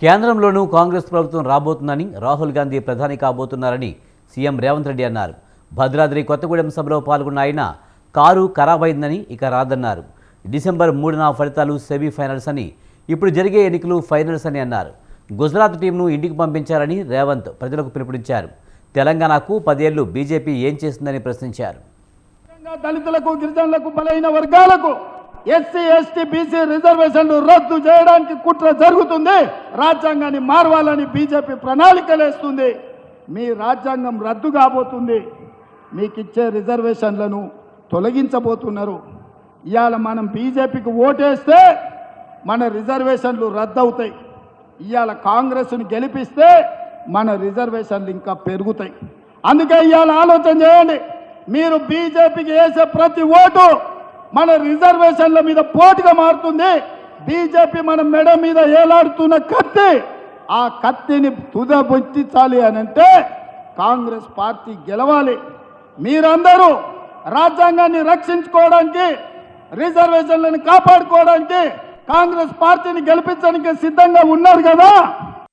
కేంద్రంలోనూ కాంగ్రెస్ ప్రభుత్వం రాబోతుందని, రాహుల్ గాంధీ ప్రధాని కాబోతున్నారని సీఎం రేవంత్ రెడ్డి అన్నారు. భద్రాద్రి కొత్తగూడెం సభలో పాల్గొన్న ఆయన కారు ఖరాబైందని ఇక రాదన్నారు. డిసెంబర్ 3న ఫలితాలు సెమీఫైనల్స్ అని, ఇప్పుడు జరిగే ఎన్నికలు ఫైనల్స్ అని అన్నారు. గుజరాత్ టీంను ఇంటికి పంపించారని రేవంత్ ప్రజలకు పిలుపునిచ్చారు. తెలంగాణకు 10 ఏళ్లు బీజేపీ ఏం చేసిందని ప్రశ్నించారు. దళితులకు, గిరిజనులకు, బలహీన వర్గాలకు ఎస్సీ, ఎస్టీ, బీసీ రిజర్వేషన్లు రద్దు చేయడానికి కుట్ర జరుగుతుంది. రాజ్యాంగాన్ని మార్వాలని బీజేపీ ప్రణాళికలేస్తుంది. మీ రాజ్యాంగం రద్దు కాబోతుంది. మీకు ఇచ్చే రిజర్వేషన్లను తొలగించబోతున్నారు. ఇవాళ మనం బీజేపీకి ఓటేస్తే మన రిజర్వేషన్లు రద్దు అవుతాయి. ఇవాళ కాంగ్రెస్ను గెలిపిస్తే మన రిజర్వేషన్లు ఇంకా పెరుగుతాయి. అందుకే ఇవాళ ఆలోచన చేయండి. మీరు బీజేపీకి వేసే ప్రతి ఓటు మన రిజర్వేషన్ల మీద పోటుగా మారుతుంది. బీజేపీ మన మెడ మీద ఏలాడుతున్న కత్తి, ఆ కత్తిని తుదబొట్టించాలి అని అంటే కాంగ్రెస్ పార్టీ గెలవాలి. మీరందరూ రాజ్యాంగాన్ని రక్షించుకోవడానికి, రిజర్వేషన్లను కాపాడుకోవడానికి కాంగ్రెస్ పార్టీని గెలిపించడానికి సిద్ధంగా ఉన్నారు కదా.